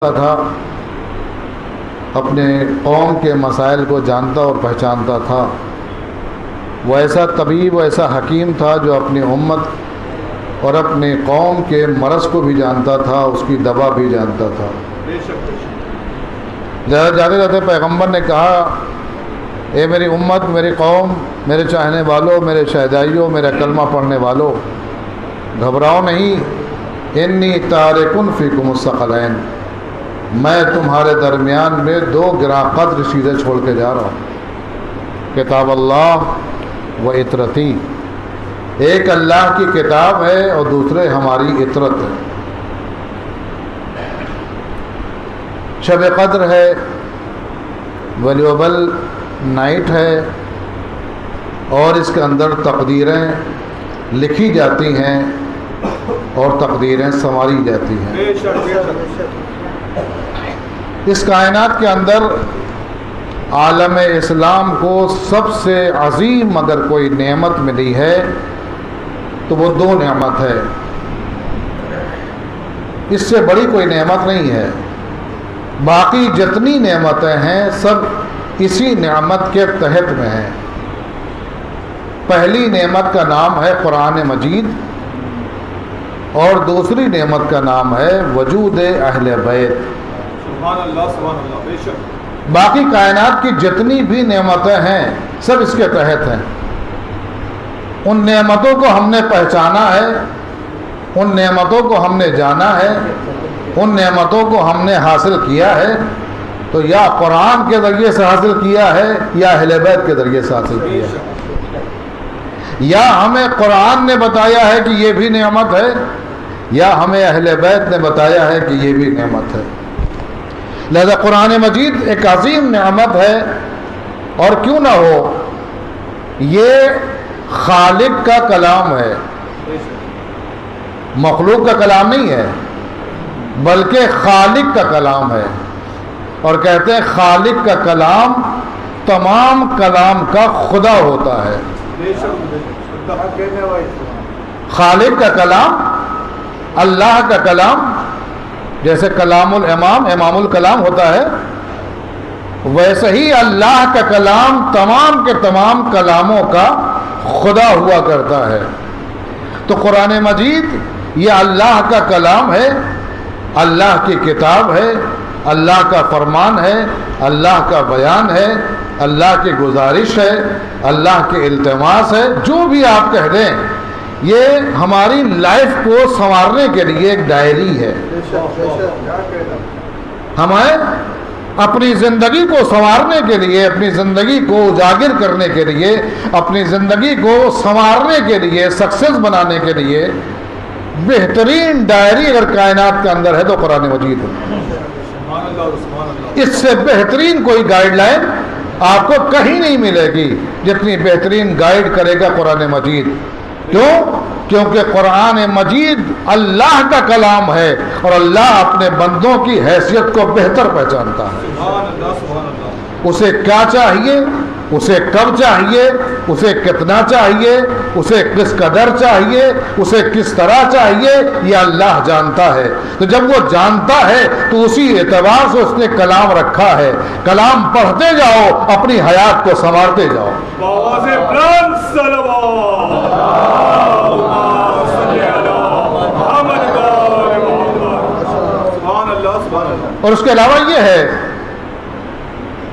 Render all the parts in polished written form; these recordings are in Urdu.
تھا، اپنے قوم کے مسائل کو جانتا اور پہچانتا تھا۔ وہ ایسا طبیب و ایسا حکیم تھا جو اپنی امت اور اپنے قوم کے مرض کو بھی جانتا تھا، اس کی دوا بھی جانتا تھا۔ جاتے جاتے پیغمبر نے کہا، اے میری امت، میری قوم، میرے چاہنے والوں، میرے شہدائیوں، میرا کلمہ پڑھنے والوں، گھبراؤ نہیں، انی تارکن فیکم الثقلین، میں تمہارے درمیان میں دو گراں قدر چیزیں چھوڑ کے جا رہا ہوں، کتاب اللہ و اطرتی، ایک اللہ کی کتاب ہے اور دوسرے ہماری اطرت ہے۔ شب قدر ہے، ویلیوبل نائٹ ہے، اور اس کے اندر تقدیریں لکھی جاتی ہیں اور تقدیریں سنواری جاتی ہیں۔ اس کائنات کے اندر عالم اسلام کو سب سے عظیم اگر کوئی نعمت ملی ہے تو وہ دو نعمت ہے، اس سے بڑی کوئی نعمت نہیں ہے۔ باقی جتنی نعمتیں ہیں سب اسی نعمت کے تحت میں ہیں۔ پہلی نعمت کا نام ہے قرآن مجید، اور دوسری نعمت کا نام ہے وجود اہل بیت۔ باقی کائنات کی جتنی بھی نعمتیں ہیں سب اس کے تحت ہیں۔ ان نعمتوں کو ہم نے پہچانا ہے، ان نعمتوں کو ہم نے جانا ہے، ان نعمتوں کو ہم نے حاصل کیا ہے تو یا قرآن کے ذریعے سے حاصل کیا ہے یا اہل بیت کے ذریعے سے حاصل کیا ہے۔ یا ہمیں قرآن نے بتایا ہے کہ یہ بھی نعمت ہے، یا ہمیں اہل بیت نے بتایا ہے کہ یہ بھی نعمت ہے۔ لہذا قرآن مجید ایک عظیم نعمت ہے، اور کیوں نہ ہو، یہ خالق کا کلام ہے، مخلوق کا کلام نہیں ہے بلکہ خالق کا کلام ہے۔ اور کہتے ہیں خالق کا کلام تمام کلام کا خدا ہوتا ہے۔ خالق کا کلام، اللہ کا کلام، جیسے کلام الامام امام الکلام ہوتا ہے، ویسے ہی اللہ کا کلام تمام کے تمام کلاموں کا خدا ہوا کرتا ہے۔ تو قرآن مجید یہ اللہ کا کلام ہے، اللہ کی کتاب ہے، اللہ کا فرمان ہے، اللہ کا بیان ہے، اللہ کی گزارش ہے، اللہ کے التماس ہے، جو بھی آپ کہہ دیں، یہ ہماری لائف کو سنوارنے کے لیے ایک ڈائری ہے۔ ہمیں اپنی زندگی کو سنوارنے کے لیے، اپنی زندگی کو اجاگر کرنے کے لیے، اپنی زندگی کو سنوارنے کے لیے، سکسیس بنانے کے لیے بہترین ڈائری اگر کائنات کے اندر ہے تو قرآن مجید ہے۔ اس سے بہترین کوئی گائیڈ لائن آپ کو کہیں نہیں ملے گی جتنی بہترین گائیڈ کرے گا قرآن مجید۔ کیوں؟ کیونکہ قرآن مجید اللہ کا کلام ہے، اور اللہ اپنے بندوں کی حیثیت کو بہتر پہچانتا ہے۔ اسے کیا چاہیے، اسے کب چاہیے، اسے کتنا چاہیے، اسے کس قدر چاہیے، اسے کس طرح چاہیے، یہ اللہ جانتا ہے۔ تو جب وہ جانتا ہے تو اسی اعتبار سے اس نے کلام رکھا ہے۔ کلام پڑھتے جاؤ، اپنی حیات کو سنوارتے جاؤ۔ اور اس کے علاوہ یہ ہے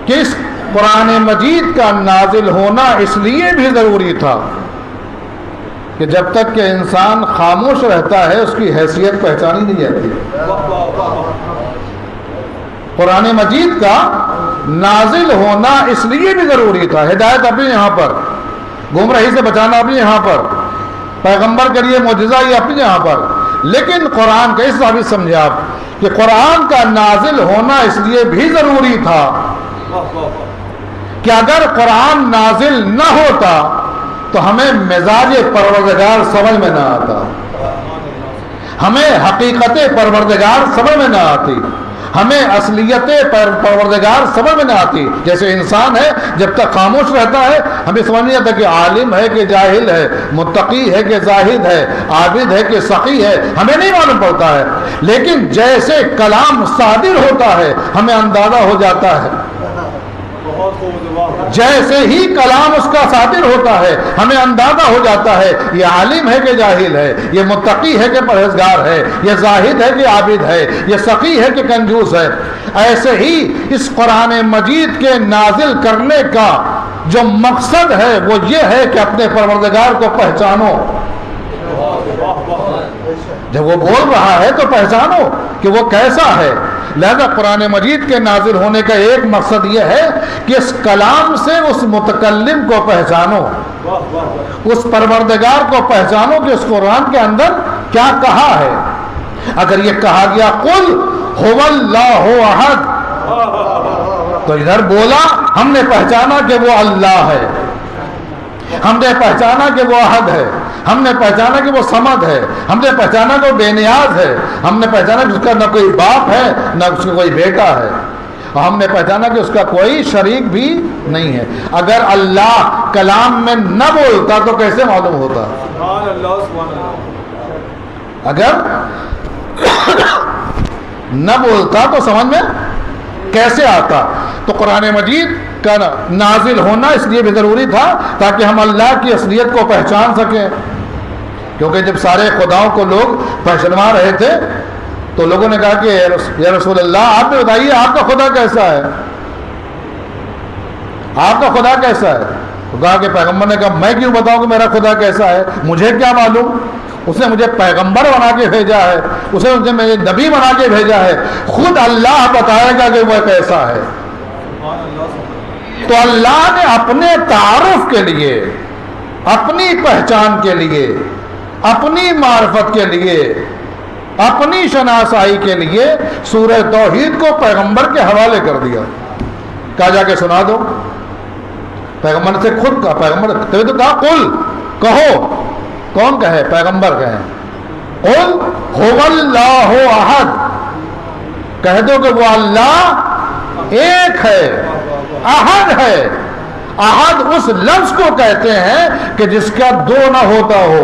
کہ اس قرآن مجید کا نازل ہونا اس لیے بھی ضروری تھا کہ جب تک کہ انسان خاموش رہتا ہے اس کی حیثیت پہچانی نہیں جاتی۔ قرآن مجید کا نازل ہونا اس لیے بھی ضروری تھا۔ ہدایت اپنی یہاں پر، گمراہی سے بچانا اپنی یہاں پر، پیغمبر کے لیے معجزہ یہ اپنی یہاں پر، لیکن قرآن کا اس طرح سمجھے آپ کہ قرآن کا نازل ہونا اس لیے بھی ضروری تھا کہ اگر قرآن نازل نہ ہوتا تو ہمیں مزاج پروردگار سمجھ میں نہ آتا، ہمیں حقیقت پروردگار سمجھ میں نہ آتی، ہمیں اصلیت پروردگار سمجھ میں نہیں آتی. جیسے انسان ہے جب تک خاموش رہتا ہے ہمیں سمجھ نہیں آتا کہ عالم ہے کہ جاہل ہے، متقی ہے کہ زاہد ہے، عابد ہے کہ سخی ہے، ہمیں نہیں معلوم پڑتا ہے. لیکن جیسے کلام صادر ہوتا ہے ہمیں اندازہ ہو جاتا ہے. جیسے ہی کلام اس کا صادر ہوتا ہے ہمیں اندازہ ہو جاتا ہے یہ عالم ہے کہ جاہل ہے، یہ متقی ہے کہ پرہیزگار ہے، یہ زاہد ہے کہ عابد ہے، یہ سخی ہے کہ کنجوس ہے. ایسے ہی اس قرآن مجید کے نازل کرنے کا جو مقصد ہے وہ یہ ہے کہ اپنے پروردگار کو پہچانو. جب وہ بول رہا ہے تو پہچانو کہ وہ کیسا ہے. لہذا قرآن مجید کے نازل ہونے کا ایک مقصد یہ ہے کہ اس کلام سے اس متکلم کو پہچانو، اس پروردگار کو پہچانو کہ اس قرآن کے اندر کیا کہا ہے. اگر یہ کہا گیا قل هو اللہ احد تو ادھر بولا ہم نے پہچانا کہ وہ اللہ ہے، ہم نے پہچانا کہ وہ احد ہے، ہم نے پہچانا کہ وہ صمد ہے، ہم نے پہچانا کہ وہ بے نیاز ہے، ہم نے پہچانا کہ اس کا نہ کوئی باپ ہے نہ اس کا کوئی بیٹا ہے، اور ہم نے پہچانا کہ اس کا کوئی شریک بھی نہیں ہے. اگر اللہ کلام میں نہ بولتا تو کیسے معلوم ہوتا؟ اگر نہ بولتا تو سمجھ میں کیسے آتا؟ تو قرآن مجید کا نازل ہونا اس لیے بھی ضروری تھا تاکہ ہم اللہ کی اصلیت کو پہچان سکیں. کیونکہ جب سارے خداؤں کو لوگ پہچانوا رہے تھے تو لوگوں نے کہا کہ یا رسول اللہ آپ نے بتائیے آپ کا خدا کیسا ہے، آپ کا خدا کیسا ہے. تو کہا کہ پیغمبر نے کہا میں کیوں بتاؤں کہ میرا خدا کیسا ہے، مجھے کیا معلوم. اس نے مجھے پیغمبر بنا کے بھیجا ہے، اس نے مجھے میرے نبی بنا کے بھیجا ہے، خود اللہ بتائے گا کہ وہ کیسا ہے. تو اللہ نے اپنے تعارف کے لیے، اپنی پہچان کے لیے، اپنی معرفت کے لیے، اپنی شناسائی کے لیے سورہ توحید کو پیغمبر کے حوالے کر دیا. کہا جا کے سنا دو. پیغمبر سے خود کہا، پیغمبر تبھی تو کہا قل کہو. کون کہے؟ پیغمبر کہیں. قل هو اللہ احد، کہہ دو کہ وہ اللہ ایک ہے، احد ہے. احد اس لفظ کو کہتے ہیں کہ جس کا دو نہ ہوتا ہو.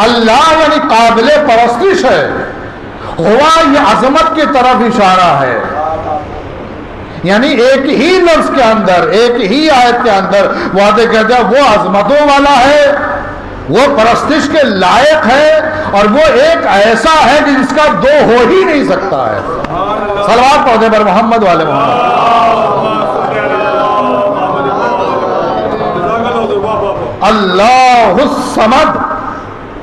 اللہ یعنی قابل پرستش ہے. ہوا یہ عظمت کی طرف اشارہ ہے، یعنی ایک ہی لفظ کے اندر، ایک ہی آیت کے اندر وعدے کہتے ہیں وہ عظمتوں والا ہے، وہ پرستش کے لائق ہے، اور وہ ایک ایسا ہے کہ جس کا دو ہو ہی نہیں سکتا ہے. صلوات پڑھنے پر محمد والے محمد. اللہ الصمد،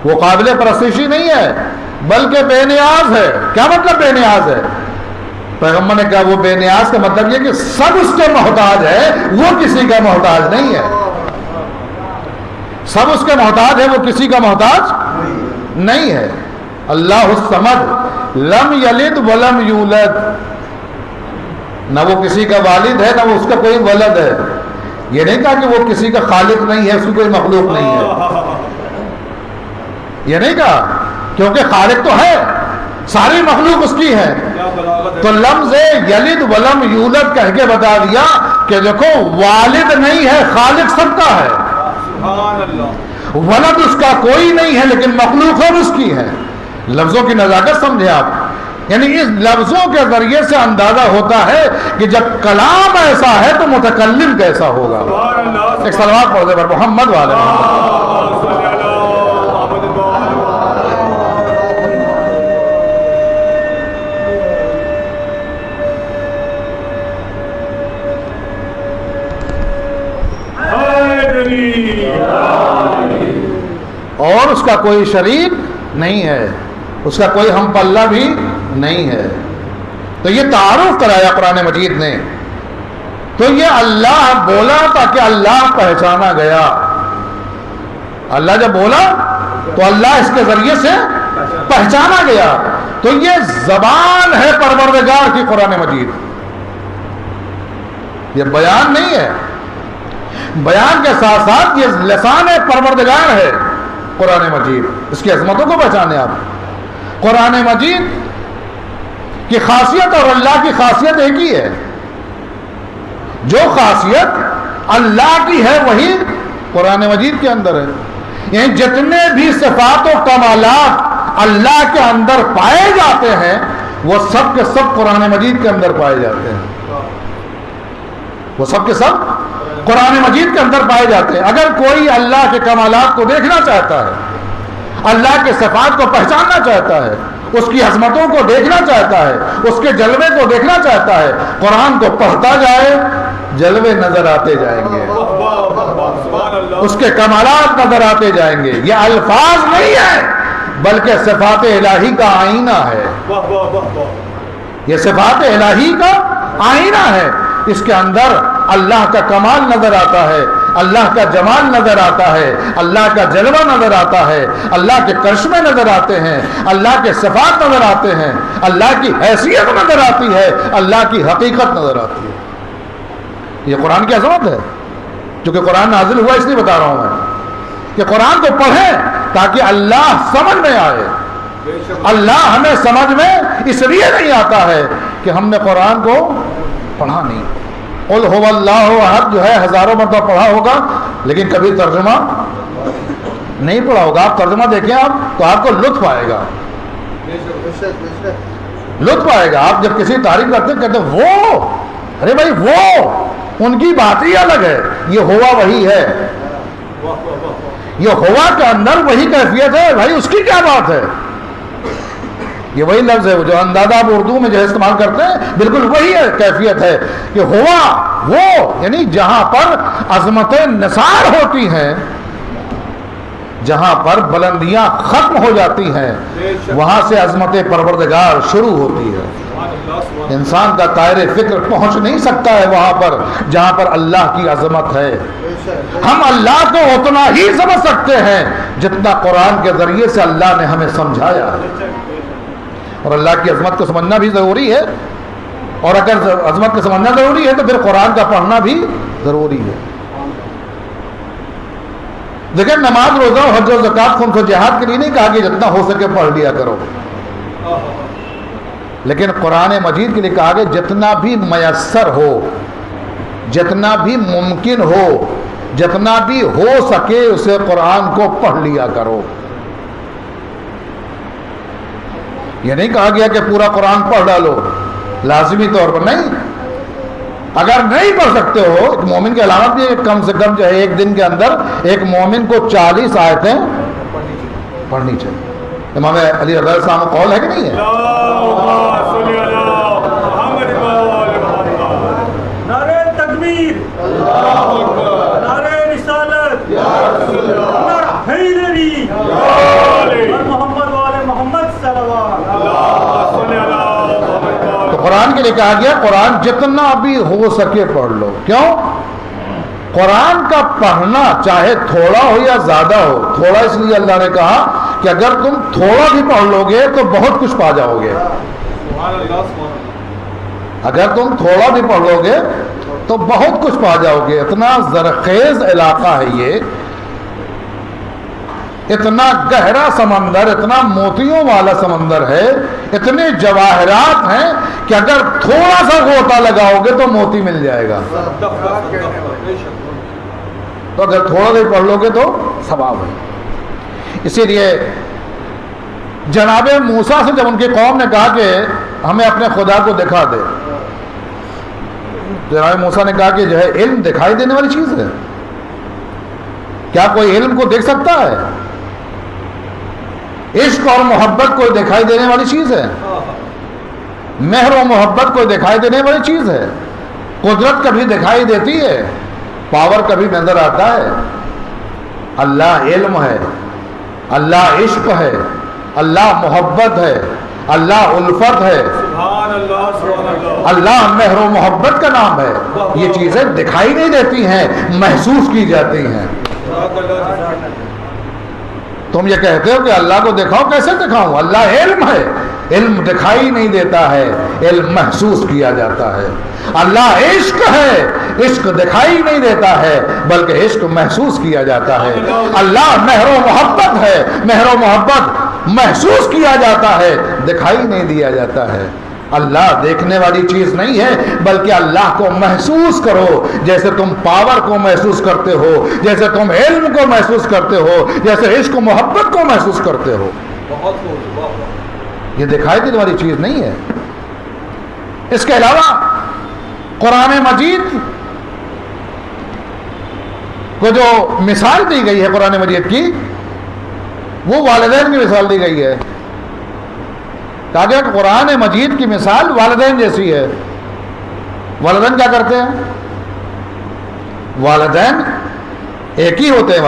وہ قابل پرستشی نہیں ہے بلکہ بے نیاز ہے. کیا مطلب بے نیاز ہے؟ پیغمبر نے کہا وہ بے نیاز کا مطلب یہ کہ سب اس کے محتاج ہے، وہ کسی کا محتاج نہیں ہے. سب اس کے محتاج ہے، وہ کسی کا محتاج نہیں ہے. اللہ الصمد لم یلد ولم یولد، نہ وہ کسی کا والد ہے نہ وہ اس کا کوئی ولد ہے. یہ نہیں کہا کہ وہ کسی کا خالق نہیں ہے، اس کی کوئی مخلوق نہیں ہے، یہ نہیں کہا، کیونکہ خالق تو ہے، ساری مخلوق اس کی ہے. تو لفظ یلد ولم یولد کہہ کے بتا دیا کہ دیکھو والد نہیں ہے، خالق سب کا ہے. ولد اس کا کوئی نہیں ہے لیکن مخلوق سب اس کی ہے. لفظوں کی نزاکت سمجھے آپ. یعنی اس لفظوں کے ذریعے سے اندازہ ہوتا ہے کہ جب کلام ایسا ہے تو متکلم کیسا ہوگا. ایک صلوات پڑھتے پر محمد والے محمد. اور اس کا کوئی شریک نہیں ہے، اس کا کوئی ہم پلہ بھی نہیں ہے. تو یہ تعارف کرایا قرآن مجید نے. تو یہ اللہ بولا تاکہ اللہ پہچانا گیا. اللہ جب بولا تو اللہ اس کے ذریعے سے پہچانا گیا. تو یہ زبان ہے پروردگار کی قرآن مجید، یہ بیان نہیں ہے. بیان کے ساتھ ساتھ یہ لسان پروردگار ہے قرآن مجید. اس کی عظمتوں کو پہچانے آپ. قرآن مجید کہ خاصیت اور اللہ کی خاصیت ایک ہی ہے. جو خاصیت اللہ کی ہے وہی قرآن مجید کے اندر ہے. یعنی جتنے بھی صفات و کمالات اللہ کے اندر پائے جاتے ہیں وہ سب کے سب قرآن مجید کے اندر پائے جاتے ہیں. وہ سب کے سب قرآن مجید کے اندر پائے جاتے ہیں. اگر کوئی اللہ کے کمالات کو دیکھنا چاہتا ہے, اللہ کے صفات کو پہچاننا چاہتا ہے, اس کی عظمتوں کو دیکھنا چاہتا ہے, اس کے جلوے کو دیکھنا چاہتا ہے, قرآن کو پڑھتا جائے, جلوے نظر آتے جائیں گے, اس کے کمالات نظر آتے جائیں گے. یہ الفاظ نہیں ہے بلکہ صفات الہی کا آئینہ ہے. یہ صفات الہی کا آئینہ ہے. اس کے اندر اللہ کا کمال نظر آتا ہے, اللہ کا جمال نظر آتا ہے, اللہ کا جلوہ نظر آتا ہے, اللہ کے کرشمے نظر آتے ہیں, اللہ کے صفات نظر آتے ہیں, اللہ کی حیثیت نظر آتی ہے, اللہ کی حقیقت نظر آتی ہے. یہ قرآن کی عظمت ہے. چونکہ قرآن نازل ہوا اس لیے بتا رہا ہوں میں کہ قرآن کو پڑھیں تاکہ اللہ سمجھ میں آئے. اللہ ہمیں سمجھ میں اس لیے نہیں آتا ہے کہ ہم نے قرآن کو پڑھا نہیں. قل هو اللہ احد جو ہے ہزاروں مرتبہ پڑھا ہوگا لیکن کبھی ترجمہ نہیں پڑھا ہوگا. آپ ترجمہ دیکھیں آپ تو آپ کو لطف آئے گا, لطف آئے گا. آپ جب کسی تعریف کرتے کہتے وہ, ارے بھائی وہ, ان کی بات ہی الگ ہے. یہ ہوا وہی ہے, یہ ہوا کے اندر وہی کیفیت ہے بھائی, اس کی کیا بات ہے. یہ وہی لفظ ہے جو اندازہ آپ اردو میں جو استعمال کرتے ہیں بالکل وہی ہے کیفیت ہے کہ ہوا وہ, یعنی جہاں پر عظمتیں نثار ہوتی ہیں, جہاں پر بلندیاں ختم ہو جاتی ہیں, وہاں سے عظمت پروردگار شروع ہوتی ہے. انسان کا دائرہ فکر پہنچ نہیں سکتا ہے وہاں پر جہاں پر اللہ کی عظمت ہے. ہم اللہ کو اتنا ہی سمجھ سکتے ہیں جتنا قرآن کے ذریعے سے اللہ نے ہمیں سمجھایا ہے. اور اللہ کی عظمت کو سمجھنا بھی ضروری ہے, اور اگر عظمت کو سمجھنا ضروری ہے تو پھر قرآن کا پڑھنا بھی ضروری ہے. دیکھیں نماز, روزہ, حج و زکوٰۃ, خمس و جہاد کے لیے نہیں کہا کہ جتنا ہو سکے پڑھ لیا کرو, لیکن قرآن مجید کے لیے کہا کہ جتنا بھی میسر ہو, جتنا بھی ممکن ہو, جتنا بھی ہو سکے اسے قرآن کو پڑھ لیا کرو. یہ نہیں کہا گیا کہ پورا قرآن پڑھ ڈالو لازمی طور پر, نہیں. اگر نہیں پڑھ سکتے ہو, ایک مومن کی علامت بھی کم سے کم جو ہے ایک دن کے اندر ایک مومن کو 40 آیتیں پڑھنی چاہیے. امام علی رضی اللہ عنہ قول ہے کہ نہیں ہے؟ نعرہ تکبیر, نعرہ رسالت, نعرہ حیدری, محمد والے محمد صلوات. تو قرآن کے لیے کہا گیا قرآن جتنا بھی ہو سکے پڑھ لو. کیوں؟ قرآن کا پڑھنا چاہے تھوڑا ہو یا زیادہ ہو, تھوڑا اس لیے اللہ نے کہا کہ اگر تم تھوڑا بھی پڑھ لو گے تو بہت کچھ پا جاؤ گے. اگر تم تھوڑا بھی پڑھ لو گے تو بہت کچھ پا جاؤ گے. اتنا زرخیز علاقہ ہے یہ, اتنا گہرا سمندر, اتنا موتیوں والا سمندر ہے, اتنے جواہرات ہیں کہ اگر تھوڑا سا غوطہ لگاؤ گے تو موتی مل جائے گا. تو اگر تھوڑا دیر پڑھ لو گے تو ثواب ہے. اسی لیے جناب موسیٰ سے جب ان کی قوم نے کہا کہ ہمیں اپنے خدا کو دکھا دے, جناب موسیٰ نے کہا کہ جو ہے علم دکھائی دینے والی چیز ہے. کیا کوئی علم کو دیکھ سکتا ہے؟ عشق اور محبت کو دکھائی دینے والی چیز ہے, مہر و محبت کو دکھائی دینے والی چیز ہے. قدرت کبھی دکھائی دیتی ہے, پاور کبھی نظر آتا ہے. اللہ علم ہے, اللہ عشق ہے, اللہ محبت ہے, اللہ الفت ہے, اللہ مہر و محبت کا نام ہے. یہ چیزیں دکھائی نہیں دیتی ہیں, محسوس کی جاتی ہیں. تم یہ کہتے ہو کہ اللہ کو دکھاؤ, کیسے دکھاؤں؟ اللہ علم ہے, علم دکھائی نہیں دیتا ہے, علم محسوس کیا جاتا ہے. اللہ عشق ہے, عشق دکھائی نہیں دیتا ہے بلکہ عشق محسوس کیا جاتا ہے. اللہ مہر و محبت ہے, مہر و محبت محسوس کیا جاتا ہے, دکھائی نہیں دیا جاتا ہے. اللہ دیکھنے والی چیز نہیں ہے، بلکہ اللہ کو محسوس کرو جیسے تم پاور کو محسوس کرتے ہو، جیسے تم علم کو محسوس کرتے ہو، جیسے عشق و محبت کو محسوس کرتے ہو۔ یہ دکھائی دینے والی چیز نہیں ہے۔ اس کے علاوہ قرآن مجید کو جو مثال دی گئی ہے قرآن مجید کی، وہ والدین کی مثال دی گئی ہے۔ کہا گیا کہ قرآن مجید کی مثال والدین جیسی ہے۔ والدین کیا کرتے ہیں؟ والدین ایک ہی ہوتے ہیں،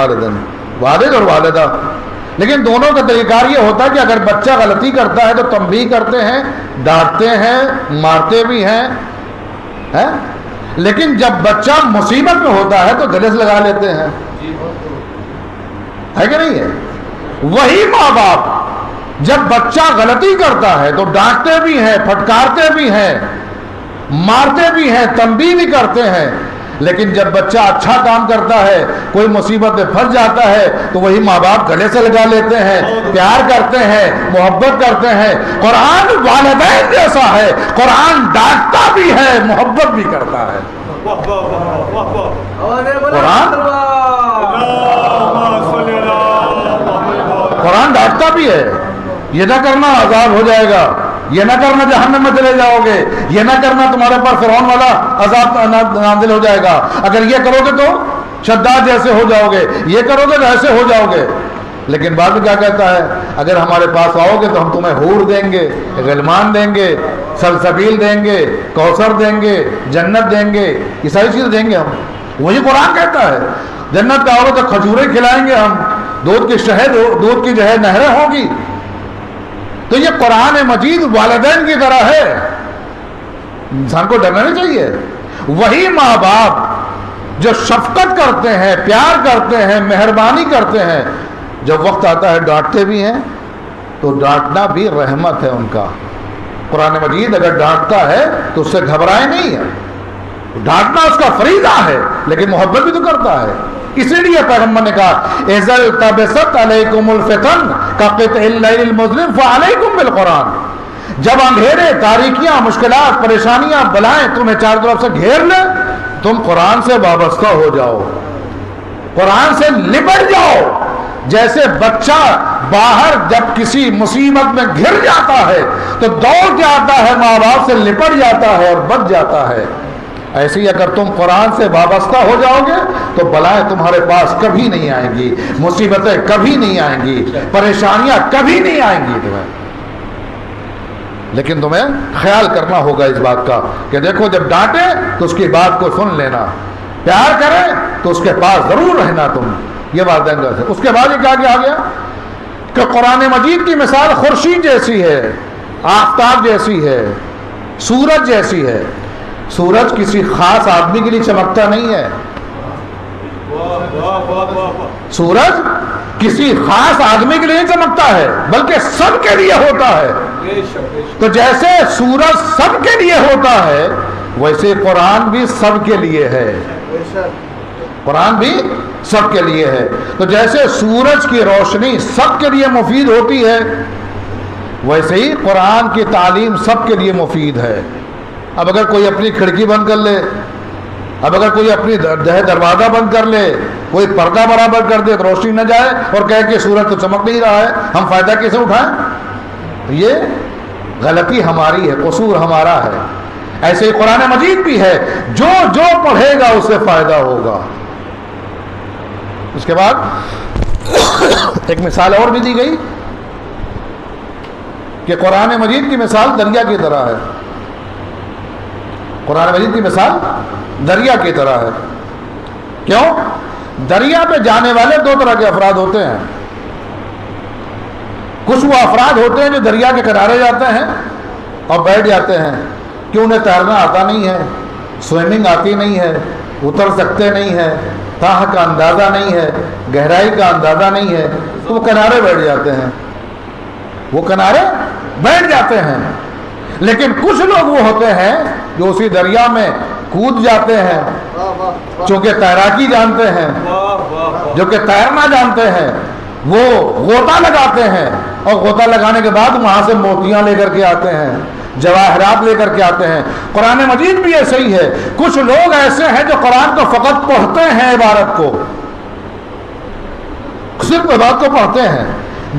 والد اور والدہ، لیکن دونوں کا طریقہ یہ ہوتا ہے کہ اگر بچہ غلطی کرتا ہے تو تنبیہ کرتے ہیں، ڈانٹتے ہیں، مارتے بھی ہیں، لیکن جب بچہ مصیبت میں ہوتا ہے تو گلے سے لگا لیتے ہیں، ہے کہ نہیں ہے؟ وہی ماں باپ جب بچہ غلطی کرتا ہے تو ڈانٹتے بھی ہیں، پھٹکارتے بھی ہیں، مارتے بھی ہیں، تنبیہ بھی کرتے ہیں، لیکن جب بچہ اچھا کام کرتا ہے، کوئی مصیبت میں پھنس جاتا ہے تو وہی ماں باپ گلے سے لگا لیتے ہیں، پیار کرتے ہیں، محبت کرتے ہیں۔ قرآن والدین جیسا ہے، قرآن ڈانٹتا بھی ہے، محبت بھی کرتا ہے۔ قرآن ڈانٹتا بھی ہے، یہ نہ کرنا عذاب ہو جائے گا، یہ نہ کرنا جہنم میں چلے جاؤ گے، یہ نہ کرنا تمہارے پر فرعون والا عذاب نازل ہو جائے گا، اگر یہ کرو گے تو شداد جیسے ہو جاؤ گے، یہ کرو گے تو ایسے ہو جاؤ گے۔ لیکن بعد میں کیا کہتا ہے؟ اگر ہمارے پاس آؤ گے تو ہم تمہیں حور دیں گے، غلمان دیں گے، سلسبیل دیں گے، کوثر دیں گے، جنت دیں گے، یہ ساری چیزیں دیں گے ہم۔ وہی قرآن کہتا ہے جنت میں آؤ گے تو کھجوریں کھلائیں گے ہم، دودھ کی شہد، دودھ کی جو ہے نہریں ہوں گی۔ تو یہ قرآن مجید والدین کی طرح ہے، انسان کو ڈرنا نہیں چاہیے۔ وہی ماں باپ جو شفقت کرتے ہیں، پیار کرتے ہیں، مہربانی کرتے ہیں، جب وقت آتا ہے ڈانٹتے بھی ہیں، تو ڈانٹنا بھی رحمت ہے ان کا۔ قرآن مجید اگر ڈانٹتا ہے تو اس سے گھبرائے نہیں ہے، ڈانٹنا اس کا فریضہ ہے، لیکن محبت بھی تو کرتا ہے۔ اسی لیے پیغمبر نے کہا اذا التبست علیکم الفتن کقطع اللیل المظلم فعلیکم بالقرآن، جب اندھیرے، تاریکیاں، مشکلات، پریشانیاں، بلائیں تمہیں چار طرف سے گھیر لیں، تم قرآن سے وابستہ ہو جاؤ، قرآن سے لپٹ جاؤ۔ جیسے بچہ باہر جب کسی مصیبت میں گھر جاتا ہے تو دوڑ کے آتا ہے، ماں باپ سے لپٹ جاتا ہے اور بچ جاتا ہے، ایسے ہی اگر تم قرآن سے وابستہ ہو جاؤ گے تو بلائیں تمہارے پاس کبھی نہیں آئیں گی، مصیبتیں کبھی نہیں آئیں گی، پریشانیاں کبھی نہیں آئیں گی تمہیں۔ لیکن تمہیں خیال کرنا ہوگا اس بات کا کہ دیکھو جب ڈانٹے تو اس کی بات کو سن لینا، پیار کرے تو اس کے پاس ضرور رہنا تم، یہ والدین کا ہے۔ اس کے بعد یہ کیا آ گیا کہ قرآن مجید کی مثال خورشید جیسی ہے، آفتاب جیسی ہے، سورج جیسی ہے۔ سورج کسی خاص آدمی کے لیے چمکتا نہیں ہے، سورج کسی خاص آدمی کے لیے نہیں چمکتا ہے بلکہ سب کے لیے ہوتا ہے۔ تو جیسے سورج سب کے لیے ہوتا ہے ویسے قرآن بھی سب کے لیے ہے، قرآن بھی سب کے لیے ہے۔ تو جیسے سورج کی روشنی سب کے لیے مفید ہوتی ہے ویسے ہی قرآن کی تعلیم سب کے لیے مفید ہے۔ اب اگر کوئی اپنی کھڑکی بند کر لے، اب اگر کوئی اپنی دروازہ بند کر لے، کوئی پردہ برابر کر دے تو روشنی نہ جائے اور کہے کہ سورج تو چمک نہیں رہا ہے، ہم فائدہ کیسے اٹھائیں؟ یہ غلطی ہماری ہے، قصور ہمارا ہے۔ ایسے ہی قرآن مجید بھی ہے، جو جو پڑھے گا اس سے فائدہ ہوگا۔ اس کے بعد ایک مثال اور بھی دی گئی کہ قرآن مجید کی مثال دریا کی طرح ہے، قرآن مجید کی مثال دریا کی طرح ہے۔ کیوں؟ دریا پہ جانے والے دو طرح کے افراد ہوتے ہیں، کچھ وہ افراد ہوتے ہیں جو دریا کے کنارے جاتے ہیں اور بیٹھ جاتے ہیں کہ انہیں تیرنا آتا نہیں ہے، سوئمنگ آتی نہیں ہے، اتر سکتے نہیں ہیں، تاہ کا اندازہ نہیں ہے، گہرائی کا اندازہ نہیں ہے، تو وہ کنارے بیٹھ جاتے ہیں، وہ کنارے بیٹھ جاتے ہیں۔ لیکن کچھ لوگ وہ ہوتے ہیں جو اسی دریا میں کود جاتے ہیں، چونکہ تیراکی جانتے ہیں، جو کہ تیرنا جانتے ہیں، وہ غوطہ لگاتے ہیں اور غوطہ لگانے کے بعد وہاں سے موتیاں لے کر کے آتے ہیں، جواہرات لے کر کے آتے ہیں۔ قرآن مجید بھی ایسے ہی ہے، کچھ لوگ ایسے ہیں جو قرآن کو فقط پڑھتے ہیں، عبارت کو صرف عبارت کو پڑھتے ہیں،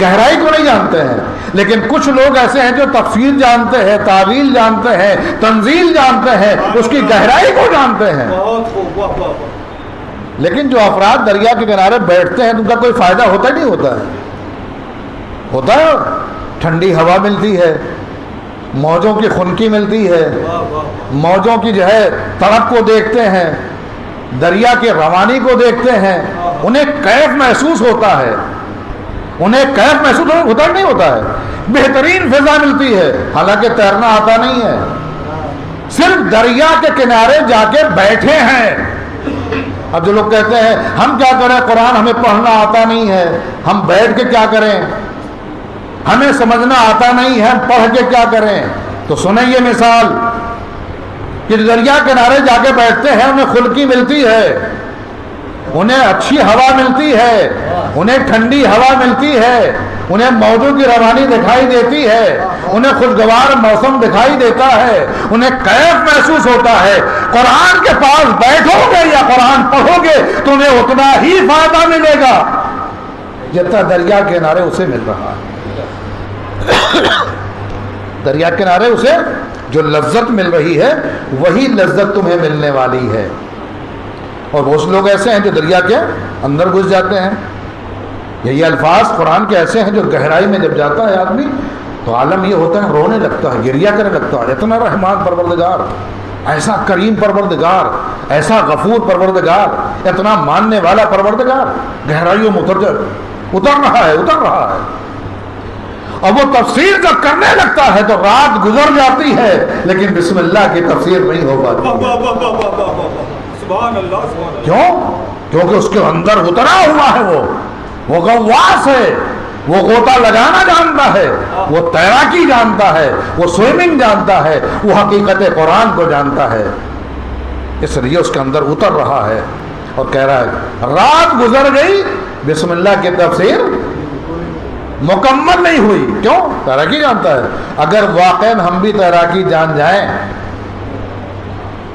گہرائی کو نہیں جانتے ہیں۔ لیکن کچھ لوگ ایسے ہیں جو تفسیر جانتے ہیں، تعویل جانتے ہیں، تنزیل جانتے ہیں، اس کی گہرائی کو جانتے ہیں۔ لیکن جو افراد دریا کے کنارے بیٹھتے ہیں ان کا کوئی فائدہ ہوتا ہی نہیں ہوتا ہے۔ ہوتا ہے، ٹھنڈی ہوا ملتی ہے، موجوں کی خنکی ملتی ہے، موجوں کی جو ہے تڑپ کو دیکھتے ہیں، دریا کے روانی کو دیکھتے ہیں، انہیں کیف محسوس ہوتا ہے، انہیں کیف محسوس ہوتا نہیں ہوتا ہے، بہترین فضا ملتی ہے، حالانکہ تیرنا آتا نہیں ہے، صرف دریا کے کنارے جا کے بیٹھے ہیں۔ اب جو لوگ کہتے ہیں ہم کیا کریں، قرآن ہمیں پڑھنا آتا نہیں ہے، ہم بیٹھ کے کیا کریں، ہمیں سمجھنا آتا نہیں ہے، ہم پڑھ کے کیا کریں، تو سنیں یہ مثال کہ دریا کنارے جا کے بیٹھتے ہیں، انہیں خلقی ملتی ہے، انہیں اچھی ہوا ملتی ہے، انہیں ٹھنڈی ہوا ملتی ہے، انہیں موجوں کی روانی دکھائی دیتی ہے، انہیں خوشگوار موسم دکھائی دیتا ہے، انہیں کیف محسوس ہوتا ہے۔ قرآن کے پاس بیٹھو گے یا قرآن پڑھو گے تو انہیں اتنا ہی فائدہ ملے گا جتنا دریا کے کنارے اسے مل رہا ہے۔ دریا کے کنارے اسے جو لذت مل رہی ہے وہی لذت تمہیں ملنے والی ہے۔ اور بہت لوگ ایسے ہیں جو دریا کے اندر گھس جاتے ہیں۔ یہی الفاظ قرآن کے ایسے ہیں جو گہرائی میں جب جاتا ہے آدمی تو عالم یہ ہوتا ہے، رونے لگتا ہے، گریہ کرنے لگتا ہے۔ اتنا رحمان پروردگار، ایسا کریم پروردگار، ایسا غفور پروردگار، اتنا ماننے والا پروردگار گہرائیوں میں اتر رہا ہے۔ اور وہ تفسیر جب کرنے لگتا ہے تو رات گزر جاتی ہے لیکن بسم اللہ کی تفسیر نہیں ہو پاتی۔ کیوں؟ کیونکہ اس کے اندر اترا ہوا ہے، وہ غواص ہے، وہ غوطہ لگانا جانتا ہے، وہ تیراکی جانتا ہے، وہ سوئمنگ جانتا ہے، وہ حقیقت قرآن کو جانتا ہے، اس لیے اس کے اندر اتر رہا ہے اور کہہ رہا ہے رات گزر گئی، بسم اللہ کی تفسیر مکمل نہیں ہوئی۔ کیوں؟ تیراکی جانتا ہے۔ اگر واقعاً ہم بھی تیراکی جان جائیں،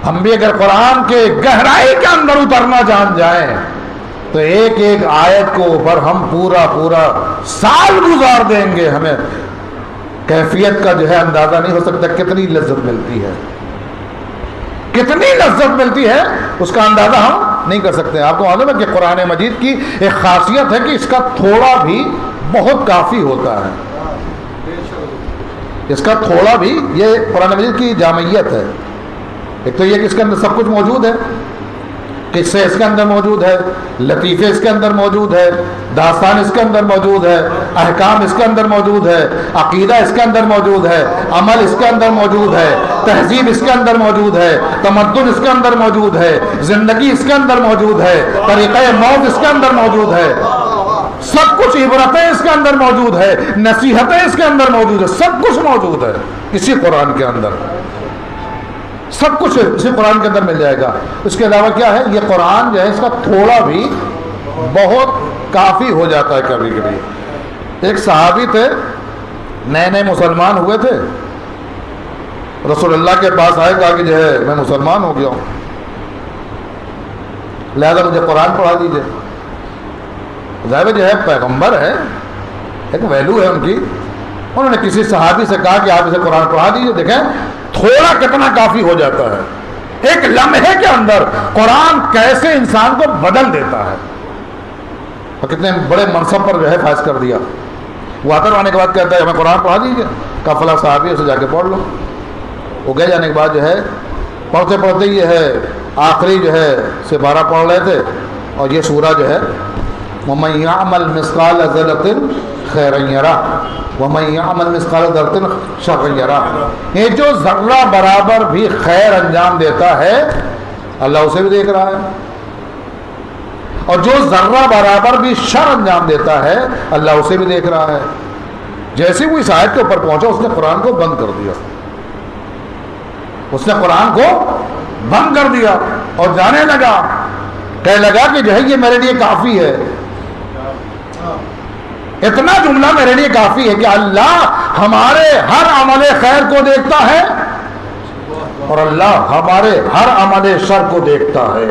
ہم بھی اگر قرآن کے گہرائی کے اندر اترنا جان جائیں تو ایک ایک آیت کو اوپر ہم پورا سال گزار دیں گے، ہمیں کیفیت کا جو ہے اندازہ نہیں ہو سکتا کتنی لذت ملتی ہے، کتنی لذت ملتی ہے اس کا اندازہ ہم نہیں کر سکتے۔ آپ کو معلوم ہے کہ قرآن مجید کی ایک خاصیت ہے کہ اس کا تھوڑا بھی بہت کافی ہوتا ہے، اس کا تھوڑا بھی، یہ قرآن مجید کی جامعیت ہے۔ ایک تو یہ کہ اس کے اندر سب کچھ موجود ہے، قصے اس کے اندر موجود ہے، لطیفے اس کے اندر موجود ہے، داستان اس کے اندر موجود ہے، احکام اس کے اندر موجود ہے، عقیدہ اس کے اندر موجود ہے، عمل اس کے اندر موجود ہے، تہذیب اس کے اندر موجود ہے، تمدن اس کے اندر موجود ہے، زندگی اس کے اندر موجود ہے، طریقہ موت اس کے اندر موجود ہے، سب کچھ، عبرتیں اس کے اندر موجود ہے، نصیحتیں اس کے اندر موجود ہے، سب کچھ موجود ہے اسی قرآن کے اندر، سب کچھ اسی قرآن کے اندر مل جائے گا۔ اس کے علاوہ کیا ہے، یہ قرآن جو ہے اس کا تھوڑا بھی بہت کافی ہو جاتا ہے کبھی کبھی۔ ایک صحابی تھے، نئے مسلمان ہوئے تھے، رسول اللہ کے پاس آئے، کہا کہ جو ہے میں مسلمان ہو گیا ہوں، لہذا مجھے قرآن پڑھا دیجیے۔ ظاہر جو ہے پیغمبر ہے، ایک ویلو ہے ان کی، انہوں نے کسی صحابی سے کہا کہ آپ اسے قرآن پڑھا دیجیے، دیکھیں تھوڑا کتنا کافی ہو جاتا ہے۔ ایک لمحے کے اندر قرآن کیسے انسان کو بدل دیتا ہے، اور کتنے بڑے منصب پر جو ہے فائز کر دیا۔ وہ آخر آنے کے بعد کہتا ہے ہمیں قرآن پڑھا دیجیے، کہا فلاں صحابی اسے جا کے پڑھ لو۔ وہ گئے، جانے کے بعد جو ہے پڑھتے پڑھتے یہ ہے آخری جو ہے سپارہ پڑھ رہے تھے، اور یہ سورہ جو ہے وَمَن يَعْمَلْ مِثْقَالَ ذَرَّةٍ خَيْرًا يَرَهُ وَمَن يَعْمَلْ مِثْقَالَ ذَرَّةٍ شَرًّا يَرَهُ۔ یہ جو ذرہ برابر بھی خیر انجام دیتا ہے اللہ اسے بھی دیکھ رہا ہے، اور جو ذرہ برابر بھی شر انجام دیتا ہے اللہ اسے بھی دیکھ رہا ہے۔ جیسے وہ اس آیت کے اوپر پہنچا اس نے قرآن کو بند کر دیا، اس نے قرآن کو بند کر دیا اور جانے لگا، کہنے لگا کہ جو ہے یہ میرے لیے کافی ہے، اتنا جملہ میرے لیے کافی ہے کہ اللہ ہمارے ہر عمل خیر کو دیکھتا ہے اور اللہ ہمارے ہر عمل شر کو دیکھتا ہے.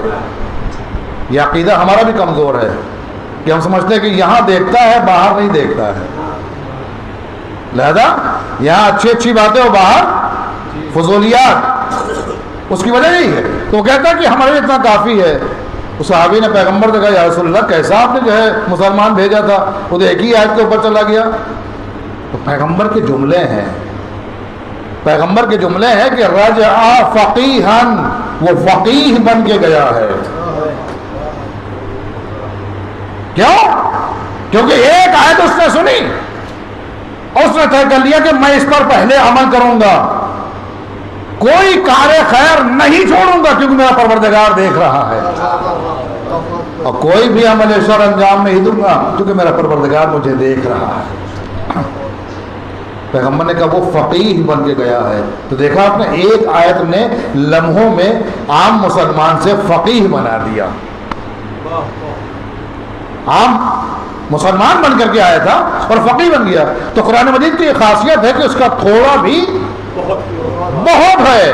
یہ عقیدہ ہمارا بھی کمزور ہے کہ ہم سمجھتے ہیں کہ یہاں دیکھتا ہے باہر نہیں دیکھتا ہے. لہذا یہاں اچھی اچھی باتیں اور باہر فضولیات، اس کی وجہ یہی ہے. تو وہ کہتا ہے کہ ہمارے لیے اتنا کافی ہے. اس صحابی نے پیغمبر سے کہا یا رسول اللہ کیسا آپ نے جو ہے مسلمان بھیجا تھا، وہ تو ایک ہی آیت کے اوپر چلا گیا. تو پیغمبر کے جملے ہیں، پیغمبر کے جملے ہیں کہ رجع فقیہن، وہ فقیہ بن کے گیا ہے. کیوں؟ کیونکہ ایک آیت اس نے سنی، اس نے طے کر لیا کہ میں اس پر پہلے عمل کروں گا، کوئی کار خیر نہیں چھوڑوں گا کیونکہ میرا پروردگار دیکھ رہا ہے، اور کوئی بھی عمل شر انجام نہیں دوں گا کیونکہ میرا پروردگار مجھے دیکھ رہا ہے. پیغمبر نے کہا وہ فقیہ بن کے گیا ہے. تو دیکھا آپ نے ایک آیت نے لمحوں میں عام مسلمان سے فقیہ بنا دیا. عام مسلمان بن کر کے آیا تھا اور فقیہ بن گیا. تو قرآن مجید کی خاصیت ہے کہ اس کا تھوڑا بھی بہت ہے.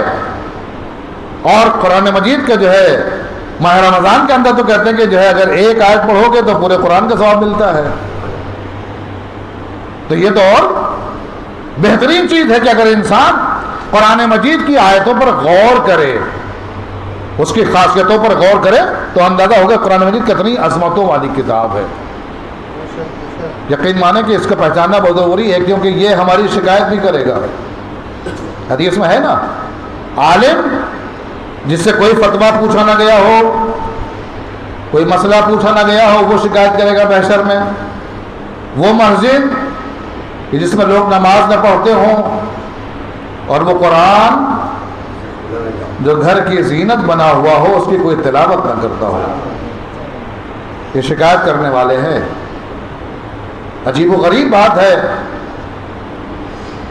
اور قرآن مجید کا جو ہے ماہ رمضان کے اندر تو کہتے ہیں کہ جو ہے اگر ایک آیت پڑھو گے تو پورے قرآن کا ثواب ملتا ہے. تو یہ تو اور بہترین چیز ہے کہ اگر انسان قرآن مجید کی آیتوں پر غور کرے، اس کی خاصیتوں پر غور کرے، تو اندازہ ہوگا قرآن مجید کتنی عظمتوں والی کتاب ہے. یقین مانے کہ اس کو پہچاننا بہت ضروری ہے کیونکہ یہ ہماری شکایت بھی کرے گا. حدیث میں ہے نا، عالم جس سے کوئی فتویٰ پوچھا نہ گیا ہو، کوئی مسئلہ پوچھا نہ گیا ہو، وہ شکایت کرے گا محشر میں. وہ مسجد کہ جس میں لوگ نماز نہ پڑھتے ہوں اور وہ قرآن جو گھر کی زینت بنا ہوا ہو اس کی کوئی تلاوت نہ کرتا ہو، یہ شکایت کرنے والے ہیں. عجیب و غریب بات ہے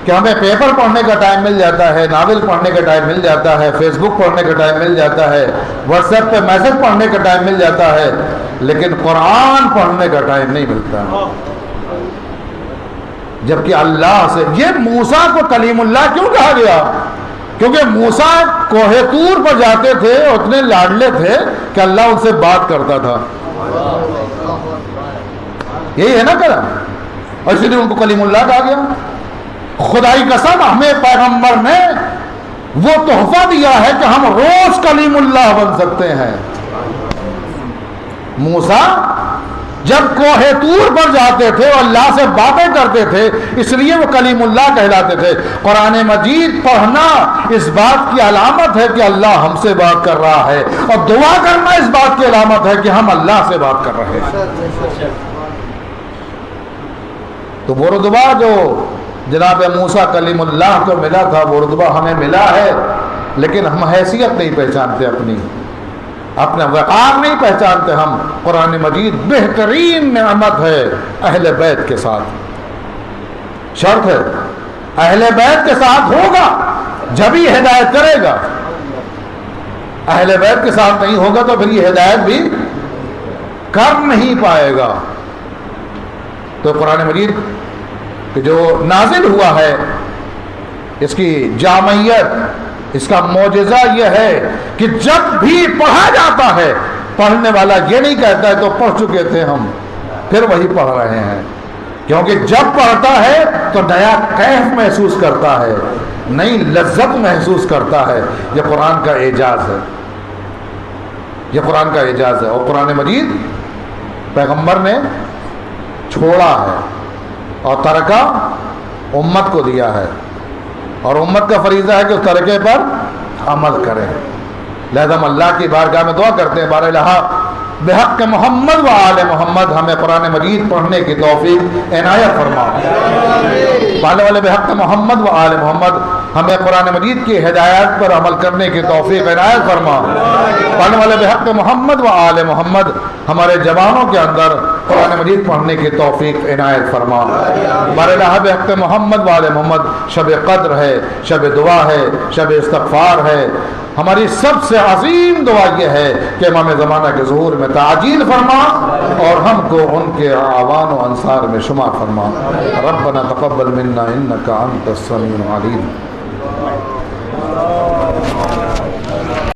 کہ ہمیں پیپر پڑھنے کا ٹائم مل جاتا ہے، ناول پڑھنے کا ٹائم مل جاتا ہے، فیس بک پڑھنے کا ٹائم مل جاتا ہے، واٹس ایپ پہ میسج پڑھنے کا ٹائم مل جاتا ہے، لیکن قرآن پڑھنے کا ٹائم نہیں ملتا. جبکہ اللہ سے یہ موسیٰ کو کلیم اللہ کیوں کہا گیا؟ کیونکہ موسیٰ کوہ طور پر جاتے تھے، اتنے لاڈلے تھے کہ اللہ ان سے بات کرتا تھا. یہی ہے نا کرم، اور اسی لیے ان کو کلیم اللہ کہا گیا. خدائی قسم ہمیں پیغمبر نے وہ تحفہ دیا ہے کہ ہم روز کلیم اللہ بن سکتے ہیں. موسیٰ جب کوہ طور پر جاتے تھے اور اللہ سے باتیں کرتے تھے اس لیے وہ کلیم اللہ کہلاتے تھے. قرآن مجید پڑھنا اس بات کی علامت ہے کہ اللہ ہم سے بات کر رہا ہے، اور دعا کرنا اس بات کی علامت ہے کہ ہم اللہ سے بات کر رہے ہیں. تو وہ رتبہ جو جناب موسیٰ کلیم اللہ کو ملا تھا وہ رتبہ ہمیں ملا ہے، لیکن ہم حیثیت نہیں پہچانتے، اپنا وقار نہیں پہچانتے. ہم قرآن مجید بہترین نعمت ہے اہل بیت کے ساتھ. شرط ہے اہل بیت کے ساتھ ہوگا جب ہی ہدایت کرے گا، اہل بیت کے ساتھ نہیں ہوگا تو پھر یہ ہدایت بھی کر نہیں پائے گا. تو قرآن مجید کہ جو نازل ہوا ہے اس کی جامعیت، اس کا معجزہ یہ ہے کہ جب بھی پڑھا جاتا ہے پڑھنے والا یہ نہیں کہتا ہے تو پڑھ چکے تھے ہم پھر وہی پڑھ رہے ہیں، کیونکہ جب پڑھتا ہے تو نیا کیف محسوس کرتا ہے، نئی لذت محسوس کرتا ہے. یہ قرآن کا اعجاز ہے، یہ قرآن کا اعجاز ہے. اور قرآن مجید پیغمبر نے چھوڑا ہے اور ترکہ امت کو دیا ہے، اور امت کا فریضہ ہے کہ اس ترکے پر عمل کریں. لہذا ہم اللہ کی بارگاہ میں دعا کرتے ہیں بار الہ بحق محمد و آل محمد ہمیں قرآن مجید پڑھنے کی توفیق عنایت فرما. پالنے والے بحق محمد و آل محمد ہمیں قرآن مجید کی ہدایات پر عمل کرنے کی توفیق عنایت فرما. پالنے والے بحق محمد و آل محمد ہمارے جوانوں کے اندر قرآن مجید پڑھنے کی توفیق عنایت فرما. بار الہ بحق محمد و آل محمد شب قدر ہے، شب دعا ہے، شب استغفار ہے، ہماری سب سے عظیم دعا یہ ہے کہ امام زمانہ کے ظہور میں تعجیل فرما اور ہم کو ان کے اعوان و انصار میں شمار فرما. ربنا تقبل منا انك انت السميع العليم.